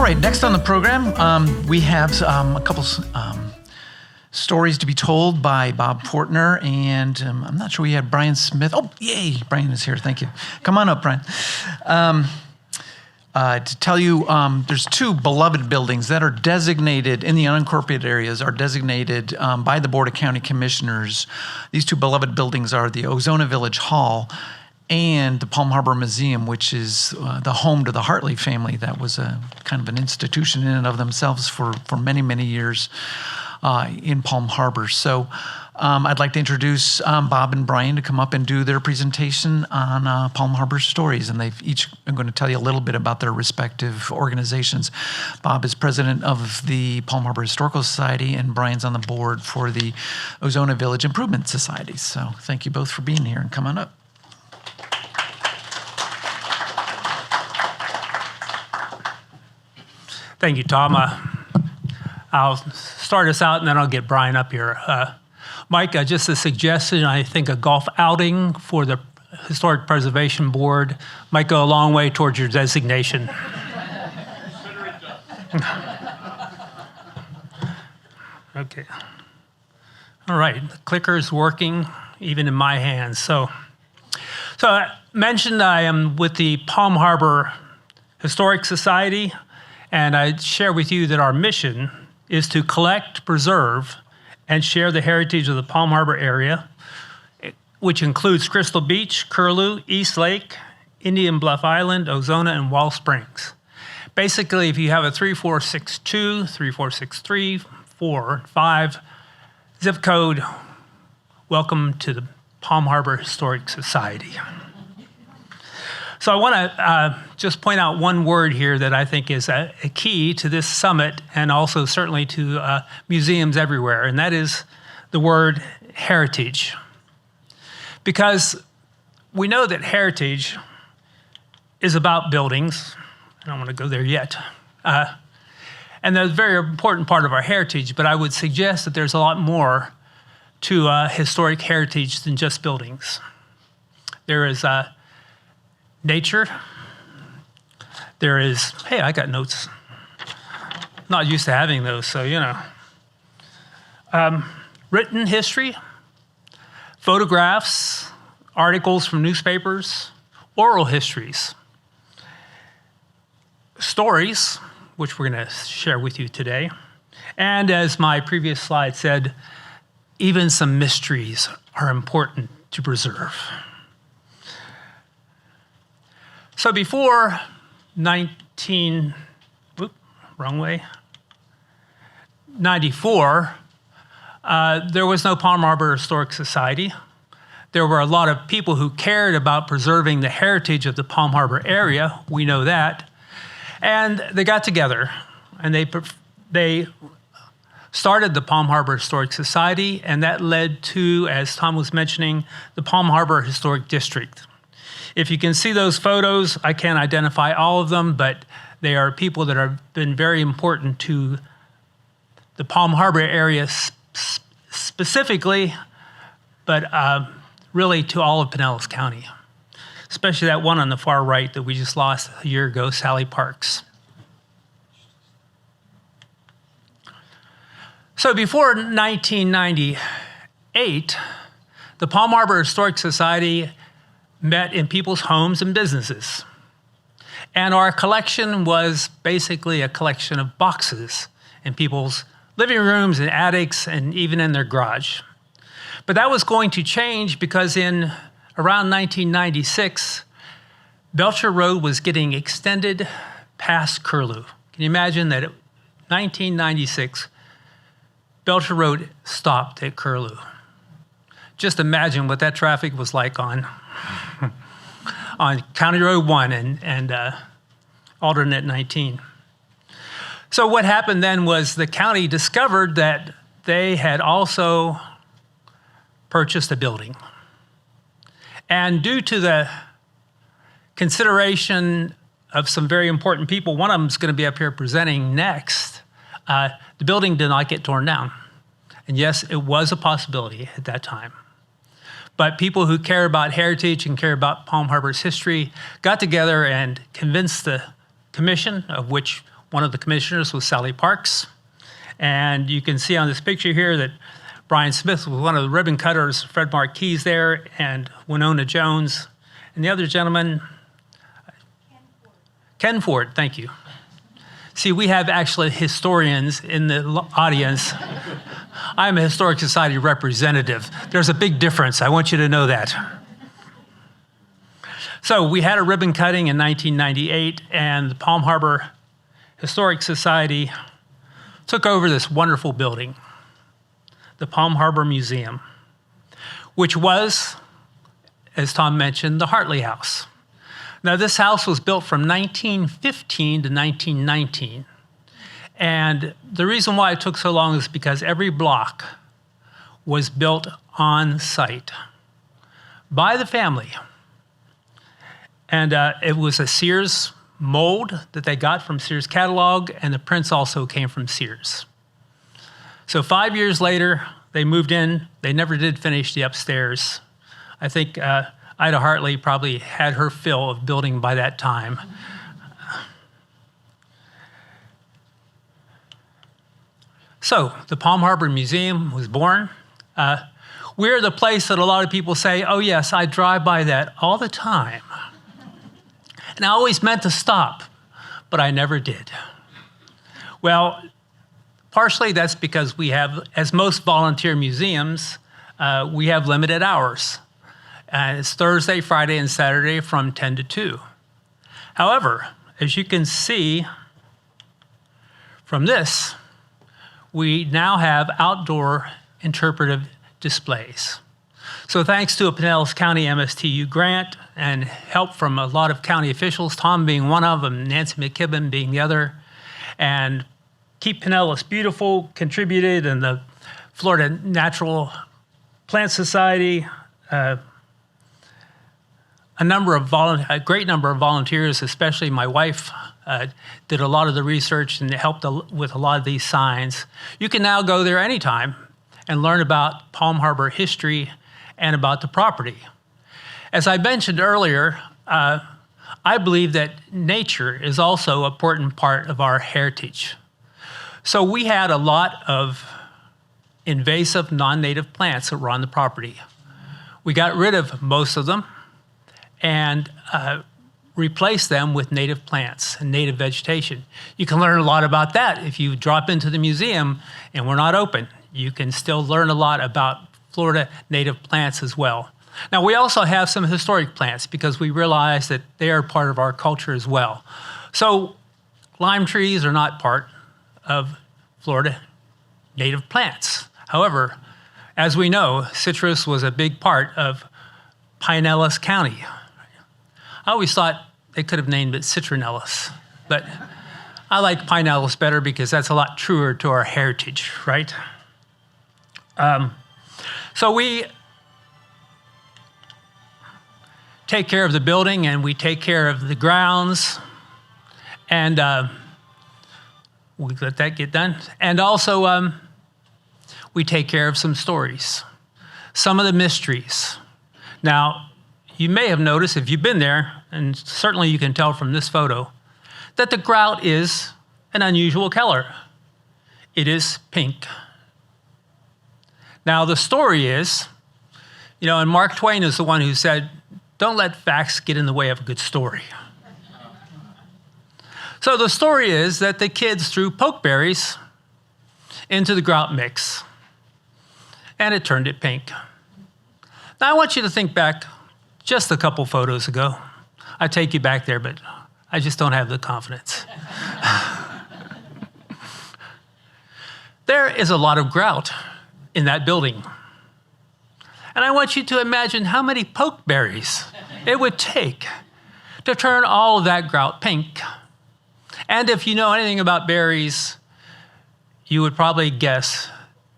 right, next on the program, we have a couple stories to be told by Bob Fortner, and I'm not sure we had Brian Smith. Oh, yay, Brian is here, thank you. Come on up, Brian. To tell you, there's two beloved buildings that are designated in the unincorporated areas, are designated by the Board of County Commissioners. These two beloved buildings are the Ozona Village Hall and the Palm Harbor Museum, which is the home to the Hartley family. That was a kind of an institution in and of themselves for many, many years in Palm Harbor. So I'd like to introduce Bob and Brian to come up and do their presentation on Palm Harbor stories, and they've each are going to tell you a little bit about their respective organizations. Bob is president of the Palm Harbor Historical Society, and Brian's on the board for the Ozona Village Improvement Society. So thank you both for being here, and come on up. Thank you, Tom. I'll start us out and then I'll get Brian up here. Mike, just a suggestion, I think a golf outing for the Historic Preservation Board might go a long way towards your designation. Okay. All right, the clicker's working even in my hands. So I mentioned I am with the Palm Harbor Historic Society, and I share with you that our mission is to collect, preserve, and share the heritage of the Palm Harbor area, which includes Crystal Beach, Curlew, East Lake, Indian Bluff Island, Ozona, and Wall Springs. Basically, if you have a 3462, 3463, 4, 5 zip code, welcome to the Palm Harbor Historic Society. So I want to just point out one word here that I think is a key to this summit and also certainly to museums everywhere, and that is the word heritage. Because we know that heritage is about buildings. I don't want to go there yet. And that's a very important part of our heritage, but I would suggest that there's a lot more to historic heritage than just buildings. There is nature. There is, hey, I got notes. Not used to having those, so you know. Written history, photographs, articles from newspapers, oral histories, stories, which we're going to share with you today, and as my previous slide said, even some mysteries are important to preserve. So before 94, there was no Palm Harbor Historic Society. There were a lot of people who cared about preserving the heritage of the Palm Harbor area. We know that. And they got together and they started the Palm Harbor Historic Society, and that led to, as Tom was mentioning, the Palm Harbor Historic District. If you can see those photos, I can't identify all of them, but they are people that have been very important to the Palm Harbor area specifically, but really to all of Pinellas County, especially that one on the far right that we just lost a year ago, Sally Parks. So before 1998, the Palm Harbor Historic Society met in people's homes and businesses. And our collection was basically a collection of boxes in people's living rooms and attics and even in their garage. But that was going to change because in around 1996, Belcher Road was getting extended past Curlew. Can you imagine that in 1996, Belcher Road stopped at Curlew? Just imagine what that traffic was like on County Road 1 and alternate 19. So what happened then was the county discovered that they had also purchased a building. And due to the consideration of some very important people, one of them is going to be up here presenting next, the building did not get torn down. And yes, it was a possibility at that time. But people who care about heritage and care about Palm Harbor's history got together and convinced the commission, of which One of the commissioners was Sally Parks. And you can see on this picture here that Brian Smith was one of the ribbon cutters, Fred Marquis there, and Winona Jones. And the other gentleman, Ken Ford, thank you. See, we have actually historians in the audience. I'm a Historic Society representative. There's a big difference. I want you to know that. So we had a ribbon cutting in 1998, and the Palm Harbor Historic Society took over this wonderful building, the Palm Harbor Museum, which was, as Tom mentioned, the Hartley House. Now, this house was built from 1915 to 1919. And the reason why it took so long is because every block was built on site by the family. And it was a Sears mold that they got from Sears catalog, and the prints also came from Sears. So 5 years later, they moved in. They never did finish the upstairs. I think Ida Hartley probably had her fill of building by that time. So the Palm Harbor Museum was born. We're the place that a lot of people say, oh yes, I drive by that all the time. And I always meant to stop, but I never did. Well, partially that's because we have, as most volunteer museums, we have limited hours. It's Thursday, Friday, and Saturday from 10 to 2. However, as you can see from this, we now have outdoor interpretive displays. So thanks to a Pinellas County MSTU grant and help from a lot of county officials, Tom being one of them, Nancy McKibben being the other, and Keep Pinellas Beautiful contributed, and the Florida Natural Plant Society, a great number of volunteers, especially my wife, did a lot of the research and helped with a lot of these signs. You can now go there anytime and learn about Palm Harbor history and about the property. As I mentioned earlier, I believe that nature is also an important part of our heritage. So we had a lot of invasive non-native plants that were on the property. We got rid of most of them and replaced them with native plants and native vegetation. You can learn a lot about that if you drop into the museum and we're not open. You can still learn a lot about Florida native plants as well. Now, we also have some historic plants because we realize that they are part of our culture as well. So lime trees are not part of Florida native plants. However, as we know, citrus was a big part of Pinellas County. I always thought they could have named it Citronellus, but I like Pinellas better because that's a lot truer to our heritage, right? So we take care of the building and we take care of the grounds, and we let that get done. And also we take care of some stories, some of the mysteries. Now, you may have noticed if you've been there, and certainly you can tell from this photo, that the grout is an unusual color. It is pink. Now, the story is, and Mark Twain is the one who said, don't let facts get in the way of a good story. So the story is that the kids threw pokeberries into the grout mix, and it turned it pink. Now, I want you to think back just a couple photos ago. I take you back there, but I just don't have the confidence. There is a lot of grout in that building. And I want you to imagine how many pokeberries it would take to turn all of that grout pink. And if you know anything about berries, you would probably guess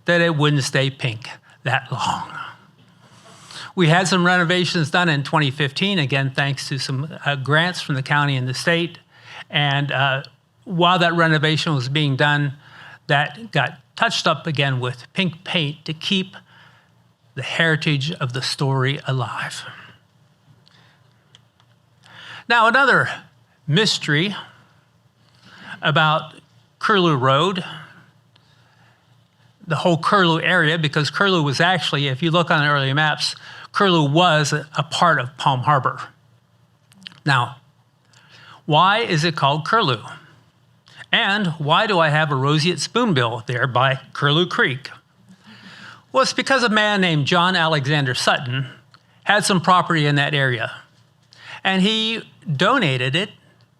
that it wouldn't stay pink that long. We had some renovations done in 2015, again, thanks to some grants from the county and the state. And while that renovation was being done, that got touched up again with pink paint to keep the heritage of the story alive. Now, another mystery about Curlew Road, the whole Curlew area, because Curlew was actually, if you look on the early maps, Curlew was a part of Palm Harbor. Now, why is it called Curlew? And why do I have a roseate spoonbill there by Curlew Creek? Well, it's because a man named John Alexander Sutton had some property in that area, and he donated it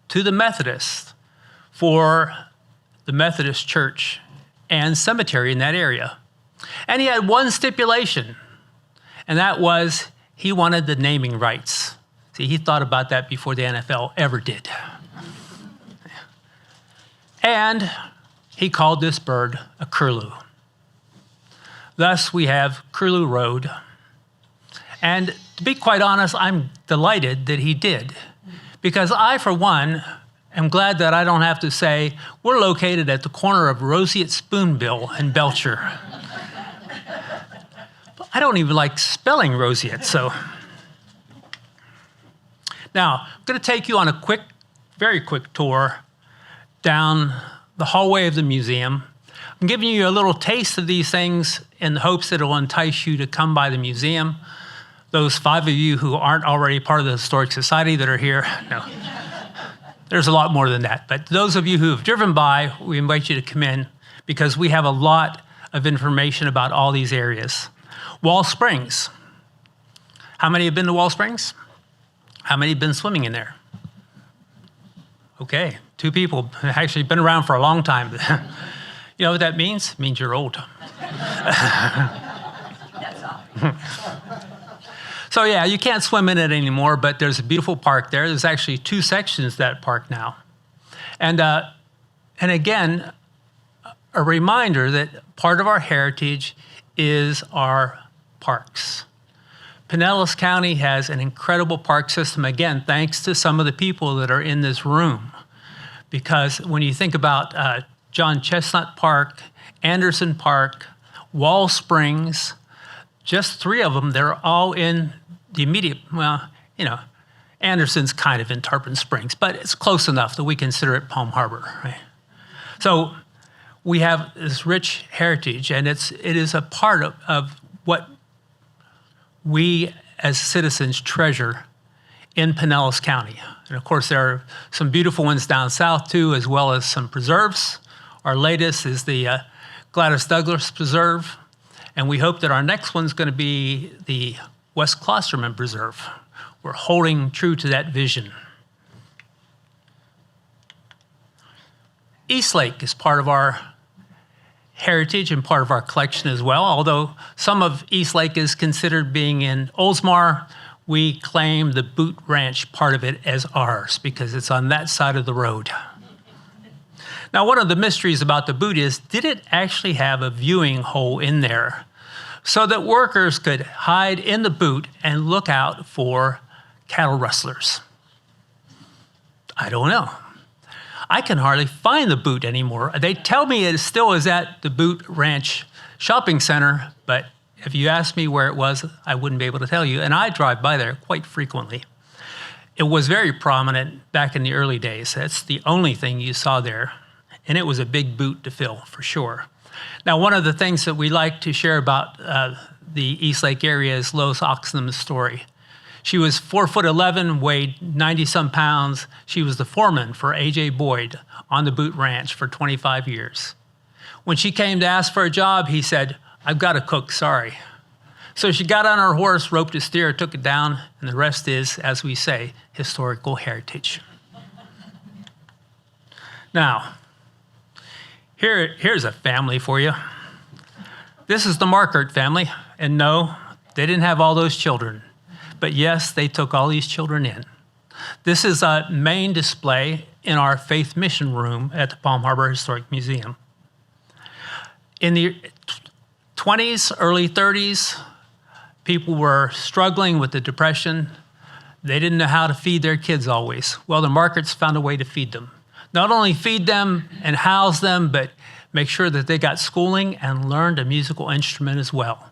to the Methodists for the Methodist church and cemetery in that area. And he had one stipulation, and that was he wanted the naming rights. See, he thought about that before the NFL ever did. And he called this bird a curlew. Thus, we have Curlew Road. And to be quite honest, I'm delighted that he did, because I, for one, am glad that I don't have to say, we're located at the corner of Roseate Spoonbill and Belcher. I don't even like spelling roseate, so. Now, I'm going to take you on a quick, very quick tour down the hallway of the museum. I'm giving you a little taste of these things in the hopes that it will entice you to come by the museum. Those 5 of you who aren't already part of the Historic Society that are here, no. There's a lot more than that. But those of you who have driven by, we invite you to come in because we have a lot of information about all these areas. Wall Springs. How many have been to Wall Springs? How many have been swimming in there? Okay, 2 people. Actually been around for a long time. You know what that means? It means you're old. That's all. So yeah, you can't swim in it anymore, but there's a beautiful park there. There's actually 2 sections of that park now. And again, a reminder that part of our heritage is our parks. Pinellas County has an incredible park system, again, thanks to some of the people that are in this room. Because when you think about John Chestnut Park, Anderson Park, Wall Springs, just 3 of them, they're all in the immediate, well, you know, Anderson's kind of in Tarpon Springs, but it's close enough that we consider it Palm Harbor, right? So we have this rich heritage, and it is a part of what we as citizens treasure in Pinellas County. And of course, there are some beautiful ones down south too, as well as some preserves. Our latest is the Gladys Douglas Preserve, and we hope that our next one's going to be the West Klosterman Preserve. We're holding true to that vision. East Lake is part of our heritage and part of our collection as well. Although some of East Lake is considered being in Oldsmar, we claim the Boot Ranch part of it as ours because it's on that side of the road. Now, one of the mysteries about the Boot is, did it actually have a viewing hole in there so that workers could hide in the Boot and look out for cattle rustlers? I don't know. I can hardly find the Boot anymore. They tell me it still is at the Boot Ranch Shopping Center, but if you asked me where it was, I wouldn't be able to tell you, and I drive by there quite frequently. It was very prominent back in the early days. That's the only thing you saw there, and it was a big boot to fill, for sure. Now, one of the things that we like to share about the East Lake area is Lois Oxnam's story. She was 4'11", weighed 90-some pounds. She was the foreman for A.J. Boyd on the Boot Ranch for 25 years. When she came to ask for a job, he said, "I've got to cook, sorry." So she got on her horse, roped a steer, took it down, and the rest is, as we say, historical heritage. Now, here's a family for you. This is the Markert family, and no, they didn't have all those children. But yes, they took all these children in. This is a main display in our Faith Mission Room at the Palm Harbor Historic Museum. In the 20s, early 30s, people were struggling with the Depression. They didn't know how to feed their kids always. Well, the Markerts found a way to feed them. Not only feed them and house them, but make sure that they got schooling and learned a musical instrument as well.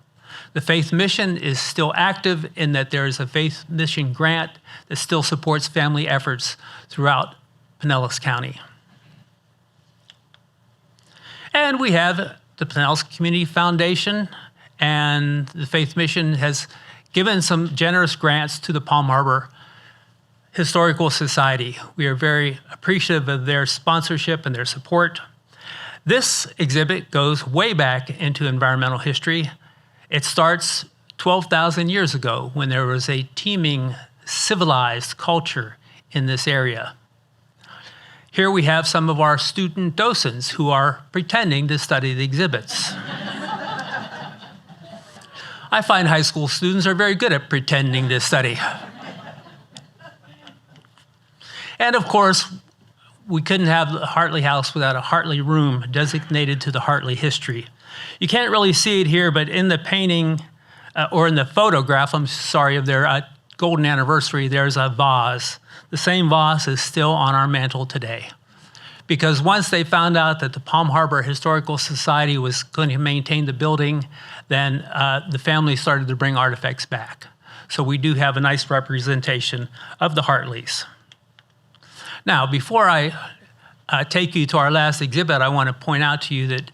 The Faith Mission is still active in that there is a Faith Mission grant that still supports family efforts throughout Pinellas County. And we have the Pinellas Community Foundation, and the Faith Mission has given some generous grants to the Palm Harbor Historical Society. We are very appreciative of their sponsorship and their support. This exhibit goes way back into environmental history. It starts 12,000 years ago when there was a teeming civilized culture in this area. Here we have some of our student docents who are pretending to study the exhibits. I find high school students are very good at pretending to study. And of course, we couldn't have the Hartley House without a Hartley room designated to the Hartley history. You can't really see it here, but in the painting, or in the photograph, I'm sorry, of their golden anniversary, there's a vase. The same vase is still on our mantle today. Because once they found out that the Palm Harbor Historical Society was going to maintain the building, then the family started to bring artifacts back. So we do have a nice representation of the Hartleys. Now, before I take you to our last exhibit, I want to point out to you that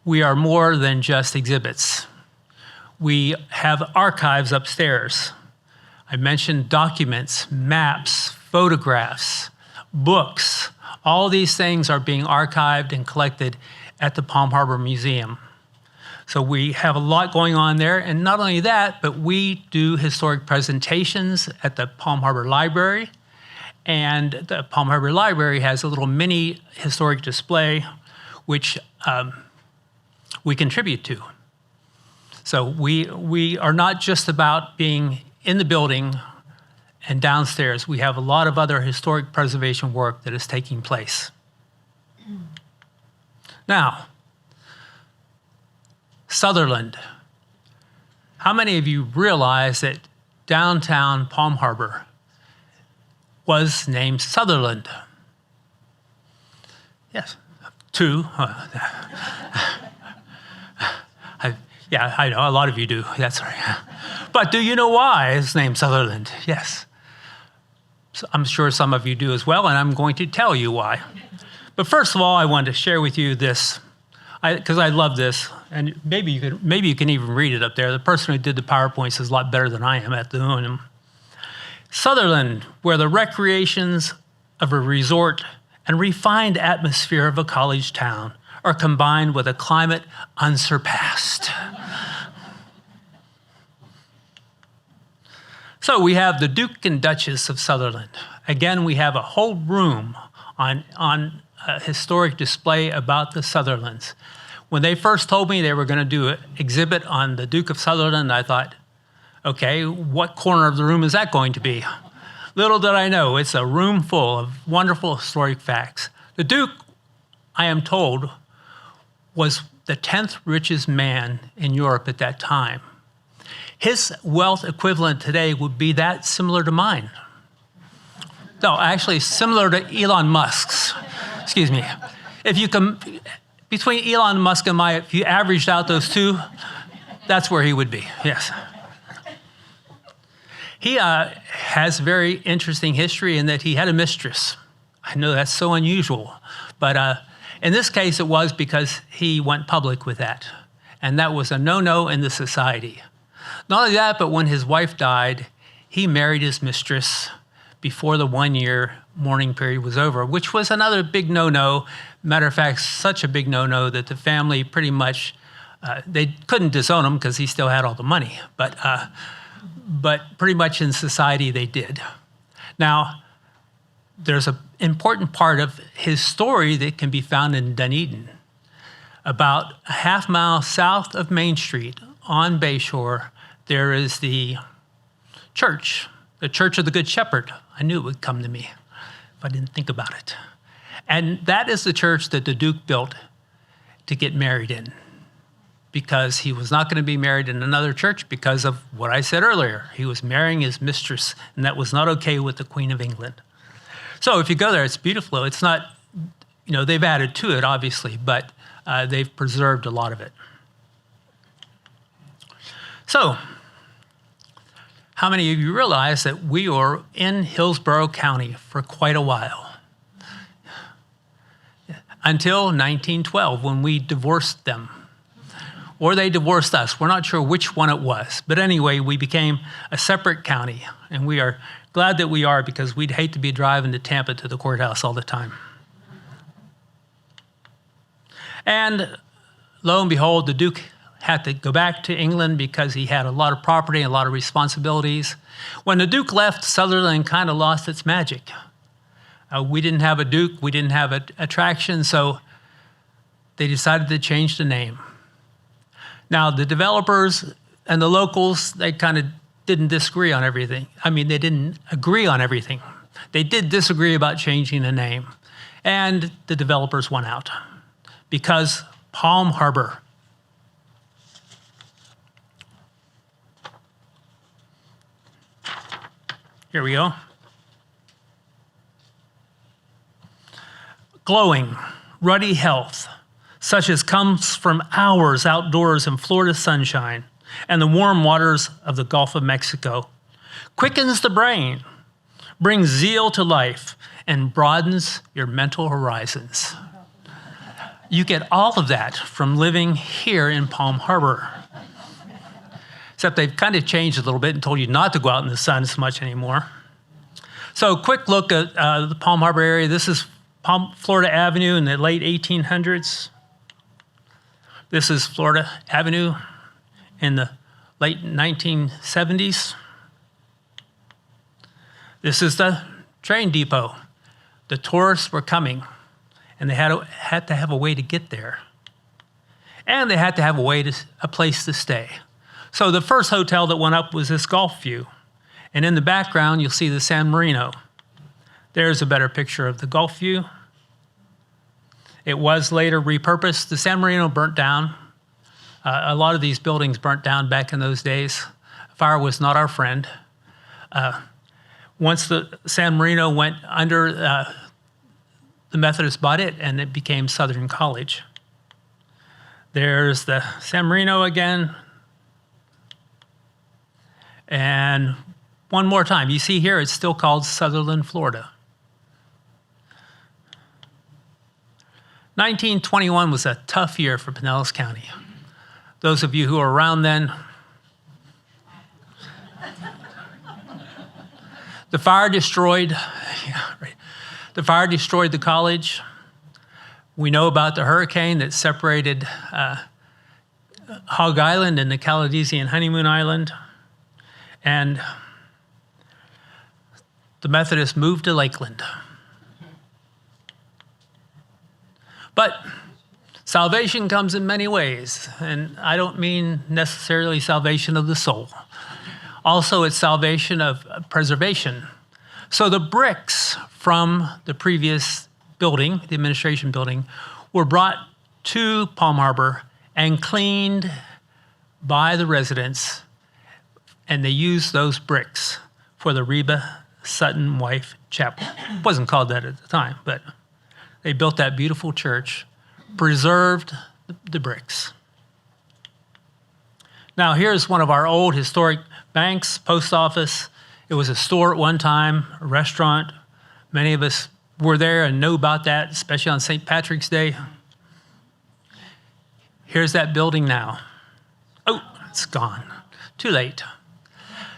we are more than just exhibits. We have archives upstairs. I mentioned documents, maps, photographs, books. All these things are being archived and collected at the Palm Harbor Museum. So we have a lot going on there. And not only that, but we do historic presentations at the Palm Harbor Library. And the Palm Harbor Library has a little mini historic display, which we contribute to. So we are not just about being in the building and downstairs. We have a lot of other historic preservation work that is taking place. Now, Sutherland. How many of you realize that downtown Palm Harbor was named Sutherland? Yes, two. Yeah, I know, a lot of you do, that's right. But do you know why it's named Sutherland? Yes. So I'm sure some of you do as well, and I'm going to tell you why. But first of all, I wanted to share with you this, because I love this, and maybe you can even read it up there. The person who did the PowerPoints is a lot better than I am at doing them. Sutherland, where the recreations of a resort and refined atmosphere of a college town are combined with a climate unsurpassed. So we have the Duke and Duchess of Sutherland. Again, we have a whole room on a historic display about the Sutherlands. When they first told me they were going to do an exhibit on the Duke of Sutherland, I thought, okay, what corner of the room is that going to be? Little did I know, it's a room full of wonderful historic facts. The Duke, I am told, was the 10th richest man in Europe at that time. His wealth equivalent today would be that similar to mine. No, actually similar to Elon Musk's. Excuse me. If you can, between Elon Musk and if you averaged out those two, that's where he would be, yes. He has very interesting history in that he had a mistress. I know that's so unusual, but in this case it was because he went public with that. And that was a no-no in the society. Not only that, but when his wife died, he married his mistress before the 1-year mourning period was over, which was another big no-no. Matter of fact, such a big no-no that the family pretty much, they couldn't disown him because he still had all the money, but pretty much in society they did. Now, there's an important part of his story that can be found in Dunedin. About a half mile south of Main Street on Bayshore, there is the Church of the Good Shepherd. I knew it would come to me if I didn't think about it. And that is the church that the Duke built to get married in, because he was not going to be married in another church because of what I said earlier. He was marrying his mistress, and that was not okay with the Queen of England. So if you go there, it's beautiful. It's not, they've added to it, obviously, but they've preserved a lot of it. So, how many of you realize that we were in Hillsborough County for quite a while? until 1912 when we divorced them. Or they divorced us. We're not sure which one it was. But anyway, we became a separate county. And we are glad that we are, because we'd hate to be driving to Tampa to the courthouse all the time. And lo and behold, the Duke had to go back to England because he had a lot of property and a lot of responsibilities. When the Duke left, Sutherland kind of lost its magic. We didn't have a Duke, we didn't have an attraction, so they decided to change the name. Now, the developers and the locals, they kind of didn't disagree on everything. I mean, they didn't agree on everything. They did disagree about changing the name. And the developers won out because Palm Harbor. Here we go. Glowing, ruddy health, such as comes from hours outdoors in Florida sunshine and the warm waters of the Gulf of Mexico, quickens the brain, brings zeal to life, and broadens your mental horizons. You get all of that from living here in Palm Harbor. Except they've kind of changed a little bit and told you not to go out in the sun as much anymore. So quick look at the Palm Harbor area. This is Florida Avenue in the late 1800s. This is Florida Avenue in the late 1970s. This is the train depot. The tourists were coming, and they had to have a way to get there. And they had to have a place to stay. So the first hotel that went up was this Gulf View. And in the background, you'll see the San Marino. There's a better picture of the Gulf View. It was later repurposed. The San Marino burnt down. A lot of these buildings burnt down back in those days. Fire was not our friend. Once the San Marino went under, the Methodists bought it, and it became Southern College. There's the San Marino again. And one more time, you see here, it's still called Sutherland, Florida. 1921 was a tough year for Pinellas County. Those of you who were around then, the fire destroyed the college. We know about the hurricane that separated Hog Island and the Caladesian Honeymoon Island. And the Methodists moved to Lakeland. But salvation comes in many ways, and I don't mean necessarily salvation of the soul. Also, it's salvation of preservation. So the bricks from the previous building, the administration building, were brought to Palm Harbor and cleaned by the residents, and they used those bricks for the Reba Sutton Wife Chapel. It wasn't called that at the time, but they built that beautiful church, preserved the bricks. Now, here's one of our old historic banks, post office. It was a store at one time, a restaurant. Many of us were there and know about that, especially on St. Patrick's Day. Here's that building now. Oh, it's gone. Too late.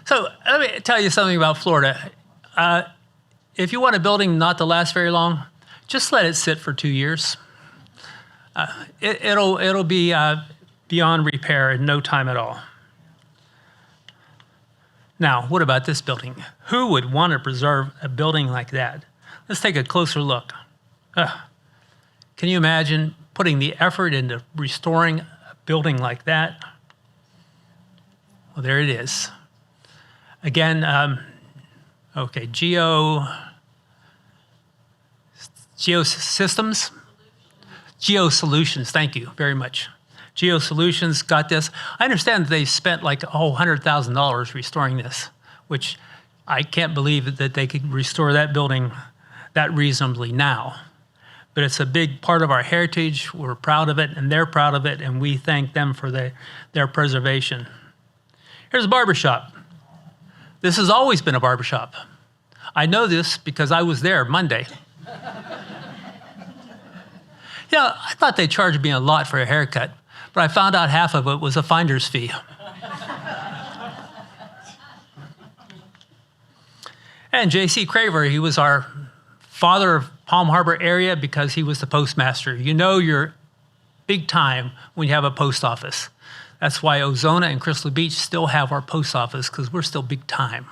So let me tell you something about Florida. If you want a building not to last very long, just let it sit for 2 years. It'll be beyond repair in no time at all. Now, what about this building? Who would want to preserve a building like that? Let's take a closer look. Can you imagine putting the effort into restoring a building like that? Well, there it is. Again, okay, Geosystems? Geosolutions, thank you very much. Geosolutions got this. I understand that they spent like $100,000 restoring this, which I can't believe that they could restore that building that reasonably now. But it's a big part of our heritage. We're proud of it, and they're proud of it, and we thank them for their preservation. Here's a barbershop. This has always been a barbershop. I know this because I was there Monday. Yeah, I thought they charged me a lot for a haircut, but I found out half of it was a finder's fee. And J.C. Craver, he was our father of Palm Harbor area because he was the postmaster. You know you're big time when you have a post office. That's why Ozona and Crystal Beach still have our post office, because we're still big time.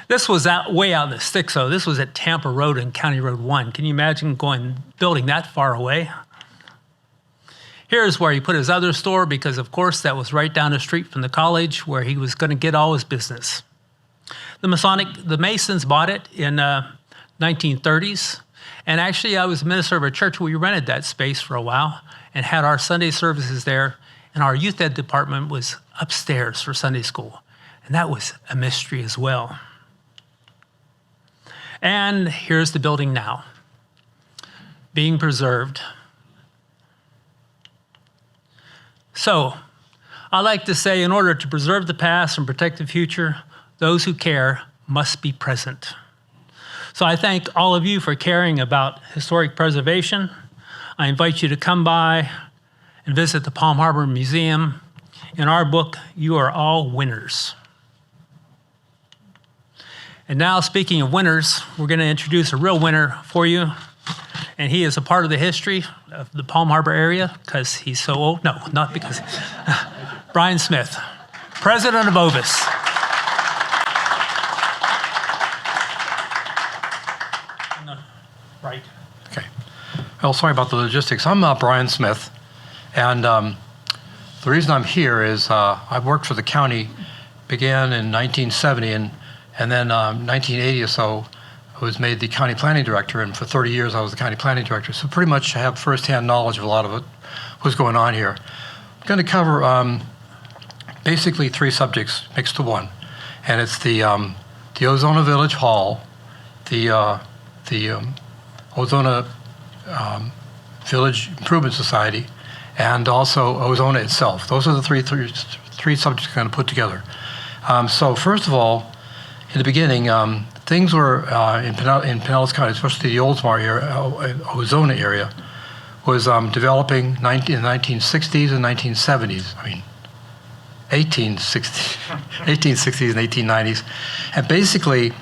This was way out in the sticks, though. This was at Tampa Road and County Road 1. Can you imagine building that far away? Here's where he put his other store, because, of course, that was right down the street from the college where he was going to get all his business. The Masons bought it in 1930s. And actually, I was a minister of a church. We rented that space for a while and had our Sunday services there. And our youth ed department was upstairs for Sunday school. And that was a mystery as well. And here's the building now, being preserved. So, I like to say, in order to preserve the past and protect the future, those who care must be present. So I thank all of you for caring about historic preservation. I invite you to come by and visit the Palm Harbor Museum. In our book, you are all winners. And now, speaking of winners, we're going to introduce a real winner for you. And he is a part of the history of the Palm Harbor area because he's so old. No, not because. Brian Smith, president of Ovis. Right. Okay. Well, sorry about the logistics. I'm Brian Smith, and the reason I'm here is I worked for the county, began in 1970, and then 1980 or so, I was made the county planning director, and for 30 years I was the county planning director. So pretty much I have firsthand knowledge of a lot of what's going on here. I'm going to cover basically three subjects mixed to one, and it's the Ozona Village Hall, the Ozona Village Improvement Society, and also Ozona itself. Those are the three subjects I'm going to put together. So first of all, in the beginning, things were in Pinellas County, especially the Oldsmar area, Ozona area, was developing in the 1960s and 1970s. I mean, 1860s and 1890s. And basically,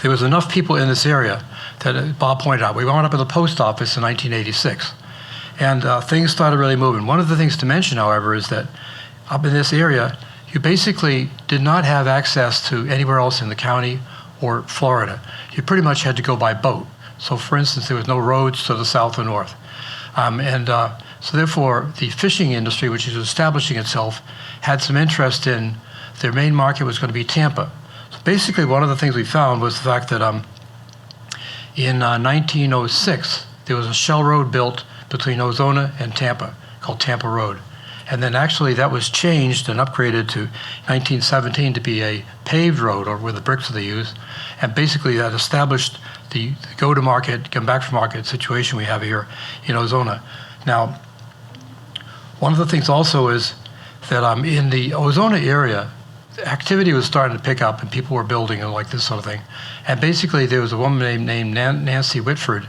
there was enough people in this area that Bob pointed out. We wound up at the post office in 1986. And things started really moving. One of the things to mention, however, is that up in this area, you basically did not have access to anywhere else in the county or Florida. You pretty much had to go by boat. So for instance, there was no roads to the south or north. So therefore, the fishing industry, which is establishing itself, had some interest in, their main market was going to be Tampa. So basically, one of the things we found was the fact that in 1906, there was a shell road built between Ozona and Tampa called Tampa Road. And then actually that was changed and upgraded to 1917 to be a paved road, or with the bricks that they use. And basically that established the go-to-market, come-back-from-market situation we have here in Ozona. Now, one of the things also is that in the Ozona area, activity was starting to pick up and people were building and like this sort of thing. And basically there was a woman named Nancy Whitford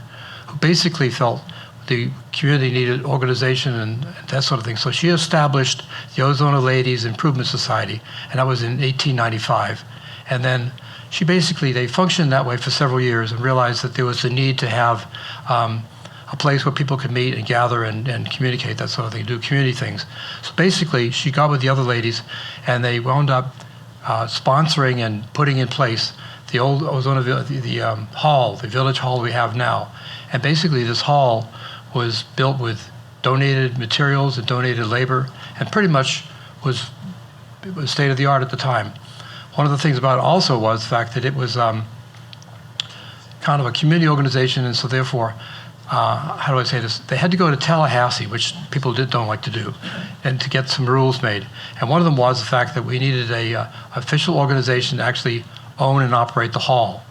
who basically felt the community needed organization and that sort of thing. So she established the Ozona Ladies Improvement Society, and that was in 1895. And then they functioned that way for several years and realized that there was a need to have a place where people could meet and gather and communicate, that sort of thing, do community things. So basically, she got with the other ladies, and they wound up sponsoring and putting in place the old Ozona, the hall, the village hall we have now. And basically, this hall was built with donated materials and donated labor, and pretty much was state of the art at the time. One of the things about it also was the fact that it was kind of a community organization, and so therefore, how do I say this? They had to go to Tallahassee, which people don't like to do, and to get some rules made. And one of them was the fact that we needed a official organization to actually own and operate the hall.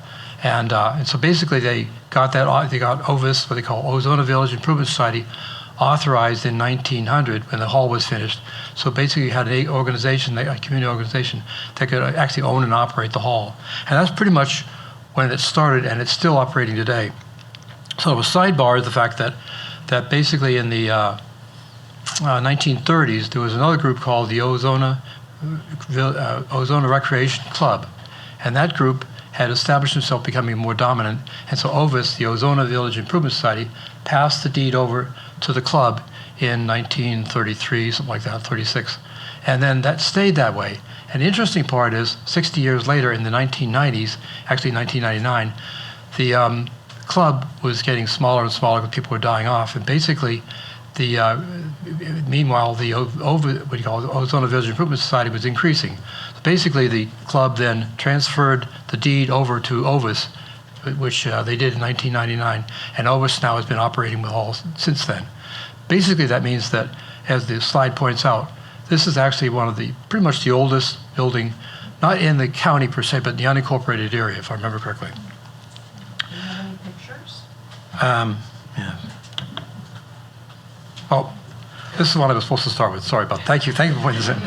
And so basically they got OVIS, what they call Ozona Village Improvement Society, authorized in 1900 when the hall was finished. So basically you had an organization, a community organization, that could actually own and operate the hall. And that's pretty much when it started, and it's still operating today. So a sidebar is the fact that basically in the 1930s, there was another group called the Ozona Recreation Club. And that group had established itself becoming more dominant. And so OVIS, the Ozona Village Improvement Society, passed the deed over to the club in 1933, something like that, 36. And then that stayed that way. And the interesting part is, 60 years later, in the 1990s, actually 1999, the club was getting smaller and smaller because people were dying off. And basically, meanwhile, the Ozona Village Improvement Society was increasing. So basically, the club then transferred the deed over to OVIS, which they did in 1999, and OVIS now has been operating the hall since then. Basically, that means that, as the slide points out, this is actually one of the, pretty much the oldest building, not in the county per se, but in the unincorporated area, if I remember correctly. Do you have any pictures? Yeah. Oh, this is what I was supposed to start with. Sorry about that. Thank you for pointing this in.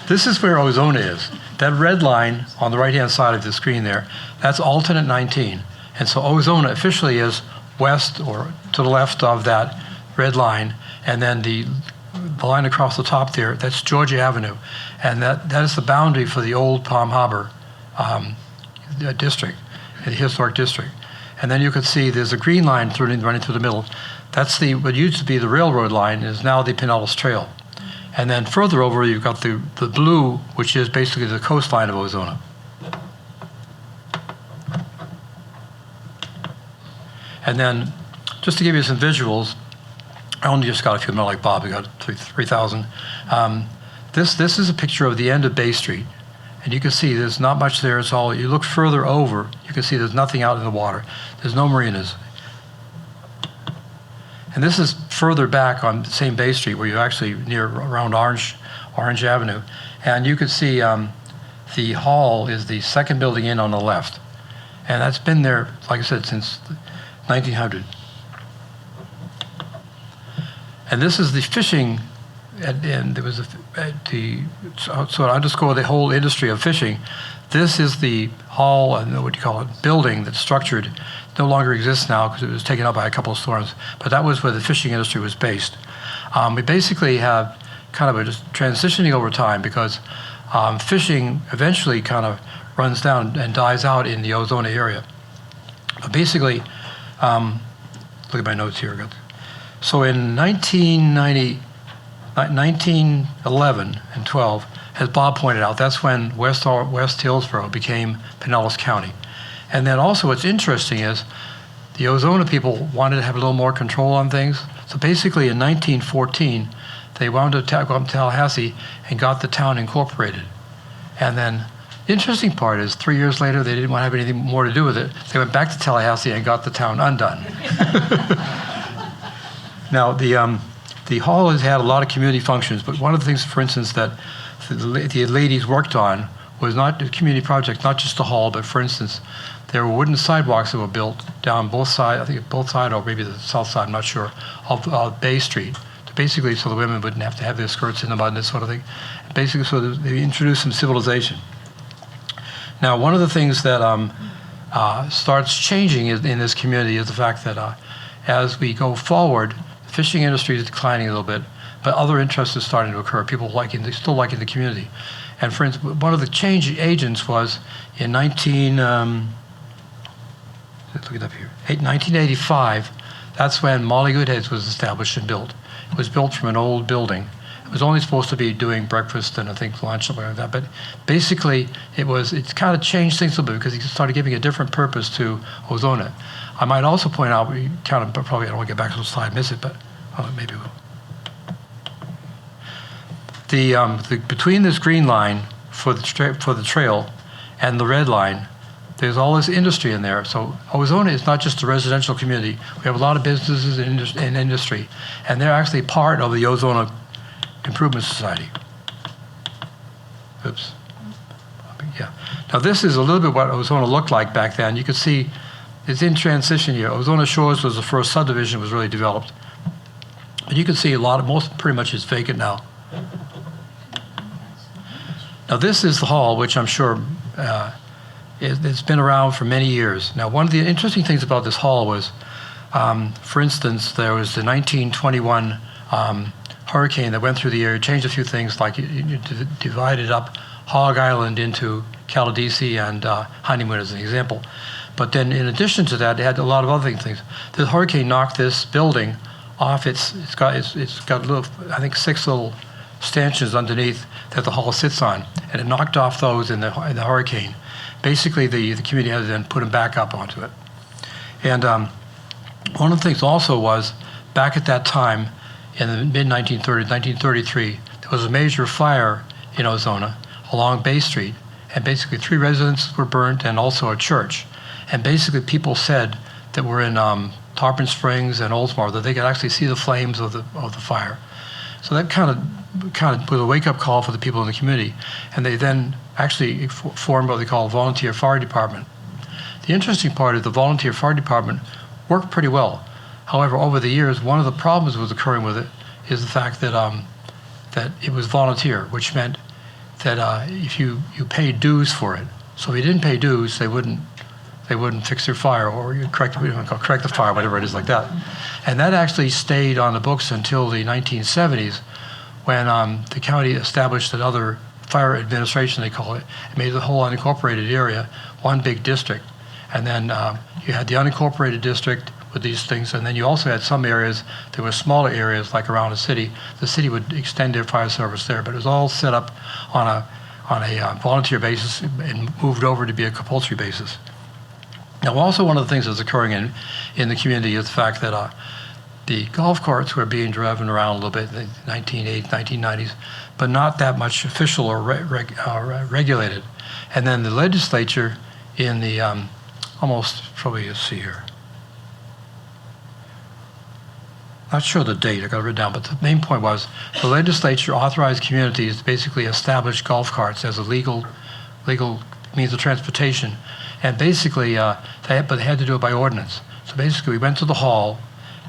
This is where Ozona is. That red line on the right-hand side of the screen there, that's alternate 19. And so Ozona officially is west or to the left of that red line. And then the line across the top there, that's Georgia Avenue. And that is the boundary for the old Palm Harbor district, the historic district. And then you can see there's a green line running through the middle. That's what used to be the railroad line, is now the Pinellas Trail. And then further over, you've got the blue, which is basically the coastline of Ozona. And then, just to give you some visuals, I only just got a few more like Bob, we got 3,000. This is a picture of the end of Bay Street. And you can see there's not much there. It's all, you look further over, you can see there's nothing out in the water. There's no marinas. And this is further back on the same Bay Street, where you're actually around Orange Avenue. And you can see the hall is the second building in on the left. And that's been there, like I said, since 1900. And this is the fishing, and there was so to underscore the whole industry of fishing, this is the hall, and what do you call it, building that's structured. No longer exists now because it was taken up by a couple of storms, but that was where the fishing industry was based. We basically have kind of a just transitioning over time because fishing eventually kind of runs down and dies out in the Ozona area. But basically, look at my notes here. So in 1911 and 12, as Bob pointed out, that's when West Hillsborough became Pinellas County. And then also what's interesting is the Ozona people wanted to have a little more control on things. So basically in 1914, they wound up going to Tallahassee and got the town incorporated. And then the interesting part is 3 years later, they didn't want to have anything more to do with it. They went back to Tallahassee and got the town undone. Now, the hall has had a lot of community functions, but one of the things, for instance, that the ladies worked on was not a community project, not just the hall, but for instance, there were wooden sidewalks that were built down both sides, I think both sides, or maybe the south side, I'm not sure, of Bay Street, basically so the women wouldn't have to have their skirts in the mud and this sort of thing. Basically, so they introduced some civilization. Now, one of the things that starts changing in this community is the fact that as we go forward, the fishing industry is declining a little bit, but other interests are starting to occur. People still liking the community. And for instance, one of the change agents was in 1985, that's when Molly Goodhead's was established and built. It was built from an old building. It was only supposed to be doing breakfast and I think lunch, something like that. But basically, it's kind of changed things a little bit because it started giving a different purpose to Ozona. I might also point out, we kind of probably I don't want to get back to the slide, miss it, but maybe we'll. Between this green line for the trail and the red line, there's all this industry in there. So Ozona is not just a residential community. We have a lot of businesses and industry, and they're actually part of the Ozona Improvement Society. Oops. Yeah. Now this is a little bit what Ozona looked like back then. You can see it's in transition here. Ozona Shores was the first subdivision that was really developed. And you can see pretty much is vacant now. Now this is the hall, which I'm sure it's been around for many years. Now one of the interesting things about this hall was For instance, there was the 1921 hurricane that went through the area, changed a few things, like it divided up Hog Island into Caladesi and Honeymoon as an example. But then in addition to that, it had a lot of other things. The hurricane knocked this building off. It's got little, I think 6 little stanchions underneath that the hall sits on, and it knocked off those in the hurricane. Basically, the community had to then put them back up onto it. And one of the things also was, back at that time, in the mid-1930s, 1933, there was a major fire in Ozona along Bay Street, and basically 3 residences were burnt and also a church. And basically people said that were in Tarpon Springs and Oldsmar that they could actually see the flames of the fire. So that kind of was a wake-up call for the people in the community. And they then actually formed what they call a volunteer fire department. The interesting part is the volunteer fire department worked pretty well. However, over the years, one of the problems that was occurring with it is the fact that that it was volunteer, which meant that if you paid dues for it. So if you didn't pay dues, they wouldn't fix their fire, or you correct the fire, whatever it is like that. And that actually stayed on the books until the 1970s, when the county established another fire administration, they call it. It made the whole unincorporated area one big district. And then you had the unincorporated district with these things, and then you also had some areas, there were smaller areas like around the city. The city would extend their fire service there, but it was all set up on a volunteer basis and moved over to be a compulsory basis. Now, also one of the things that's occurring in the community is the fact that the golf carts were being driven around a little bit in the 1980s, 1990s, but not that much official or regulated. And then the legislature in the let's see here. Not sure the date, I got it written down, but the main point was the legislature authorized communities to basically establish golf carts as a legal means of transportation. And basically, but they had to do it by ordinance. So basically, we went to the hall.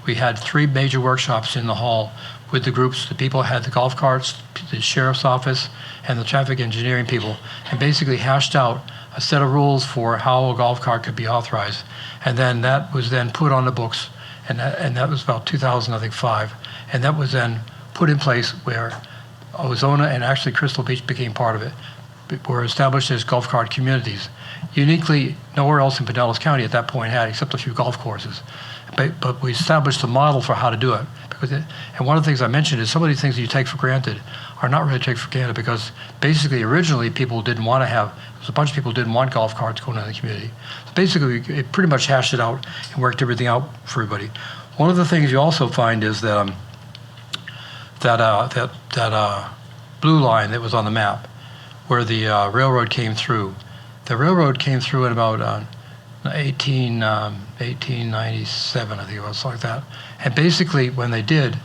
We had 3 major workshops in the hall with the groups. The people had the golf carts, the sheriff's office, and the traffic engineering people, and basically hashed out a set of rules for how a golf cart could be authorized. And then that was then put on the books, and that was about 2005. And that was then put in place where Ozona and actually Crystal Beach became part of it, were established as golf cart communities. Uniquely, nowhere else in Pinellas County at that point had, except a few golf courses. But we established a model for how to do it. And one of the things I mentioned is some of these things that you take for granted are not really taken for granted, because basically originally people didn't want to have, a bunch of people didn't want golf carts going in the community. So basically it pretty much hashed it out and worked everything out for everybody. One of the things you also find is that that blue line that was on the map where the railroad came through. The railroad came through in about 1897, I think it was, like that. And basically, when they did,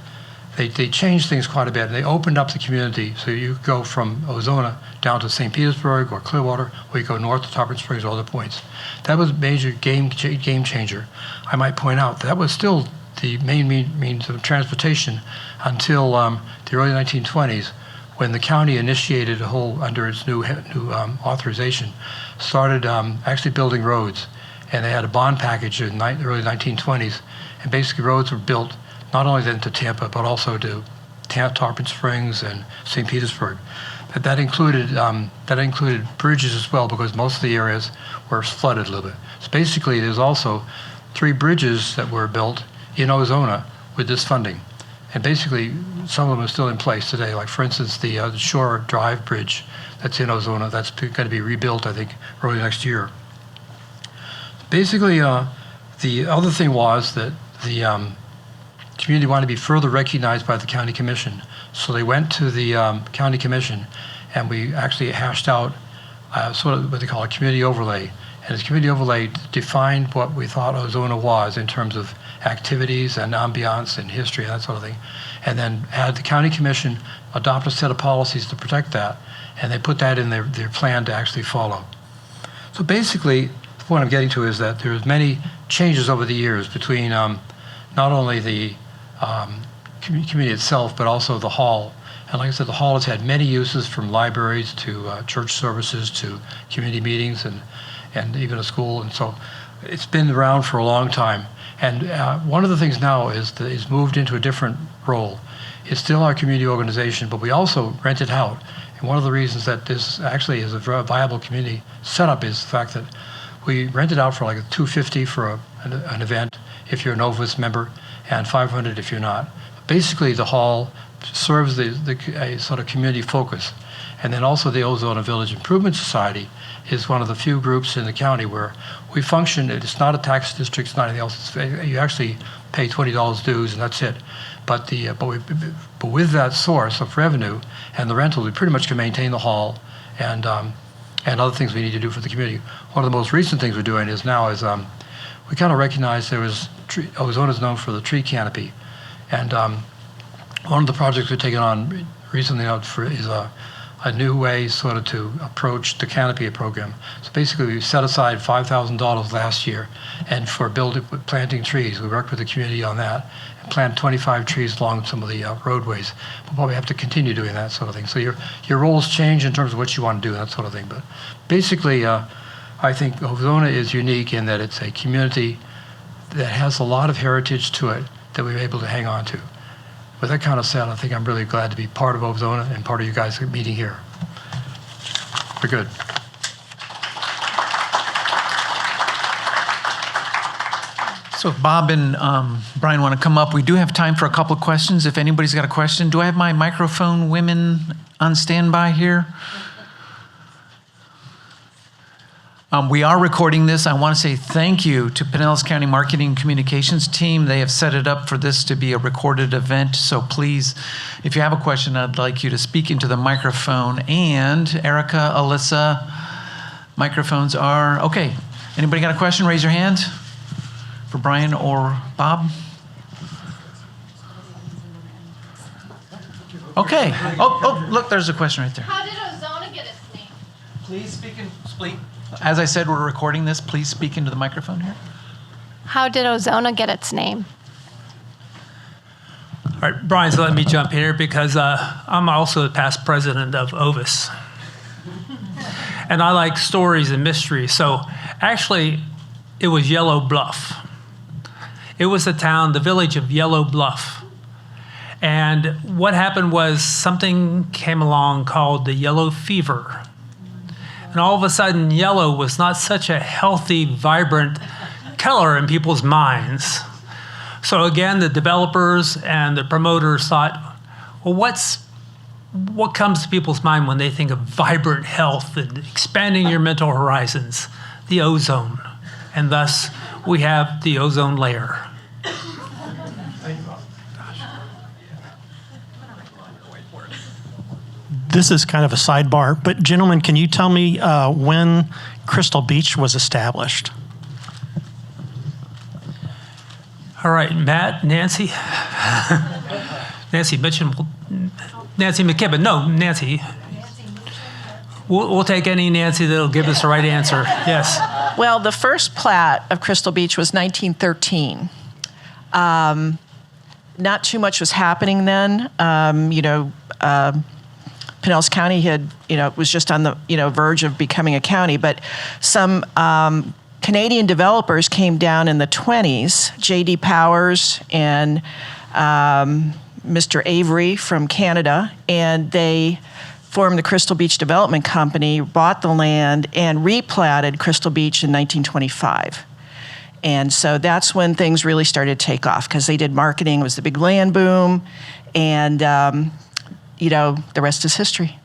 they changed things quite a bit. And they opened up the community, so you could go from Ozona down to St. Petersburg or Clearwater, or you go north to Tarpon Springs or other points. That was a major game changer. I might point out that was still the main means of transportation until the early 1920s, when the county initiated a whole, under its new authorization, started actually building roads. And they had a bond package in the early 1920s, and basically roads were built not only then to Tampa, but also to Tarpon Springs and St. Petersburg. But that included bridges as well, because most of the areas were flooded a little bit. So basically, there's also 3 bridges that were built in Ozona with this funding. And basically, some of them are still in place today. Like, for instance, the Shore Drive Bridge that's in Ozona, that's going to be rebuilt, I think, early next year. Basically, the other thing was that the community wanted to be further recognized by the county commission. So they went to the county commission, and we actually hashed out sort of what they call a community overlay. And this community overlay defined what we thought Ozona was in terms of activities and ambiance and history and that sort of thing. And then had the county commission adopt a set of policies to protect that, and they put that in their plan to actually follow. So basically, the point I'm getting to is that there's many changes over the years between not only the community itself, but also the hall. And like I said, the hall has had many uses, from libraries to church services to community meetings and even a school. And so it's been around for a long time. And one of the things now is that it's moved into a different role. It's still our community organization, but we also rent it out. And one of the reasons that this actually is a viable community setup is the fact that we rent it out for like $250 for an event if you're a Novus member, and $500 if you're not. Basically, the hall serves a sort of community focus. And then also the Ozona Village Improvement Society is one of the few groups in the county where we function. It's not a tax district, it's not anything else. You actually pay $20 dues and that's it. But with that source of revenue and the rental, we pretty much can maintain the hall and other things we need to do for the community. One of the most recent things we're doing is we kind of recognize Ozona is known for the tree canopy. And one of the projects we've taken on recently is a new way sort of to approach the canopy program. So basically we set aside $5,000 last year and for planting trees. We worked with the community on that and planted 25 trees along some of the roadways. We'll probably have to continue doing that sort of thing. So your roles change in terms of what you want to do, that sort of thing. But basically I think Ozona is unique in that it's a community that has a lot of heritage to it that we're able to hang on to. With that kind of said, I think I'm really glad to be part of Ozona and part of you guys meeting here. We're good. So if Bob and Brian want to come up, we do have time for a couple of questions. If anybody's got a question, do I have my microphone women on standby here? We are recording this. I want to say thank you to Pinellas County Marketing and Communications team. They have set it up for this to be a recorded event. So please, if you have a question, I'd like you to speak into the microphone. And Erica, Alyssa, microphones are okay. Anybody got a question? Raise your hand for Brian or Bob. Okay. Oh, look, there's a question right there. How did Ozona get its name? Please speak. As I said, we're recording this. Please speak into the microphone here. How did Ozona get its name? All right, Brian, so let me jump here because I'm also the past president of Ovis. And I like stories and mysteries. So actually, it was Yellow Bluff. It was the village of Yellow Bluff. And what happened was something came along called the yellow fever. And all of a sudden, yellow was not such a healthy, vibrant color in people's minds. So again, the developers and the promoters thought, well, what comes to people's mind when they think of vibrant health and expanding your mental horizons? The ozone. And thus, we have the ozone layer. This is kind of a sidebar, but gentlemen, can you tell me when Crystal Beach was established? All right, Matt, Nancy. Nancy Mitchell. Nancy McKibben. No, Nancy. We'll take any Nancy that'll give us the right answer. Yes. Well, the first plat of Crystal Beach was 1913. Not too much was happening then. Pinellas County was just on the, verge of becoming a county, but some Canadian developers came down in the 20s, J.D. Powers and Mr. Avery from Canada, and they formed the Crystal Beach Development Company, bought the land, and replatted Crystal Beach in 1925. And so that's when things really started to take off because they did marketing. It was the big land boom, and the rest is history.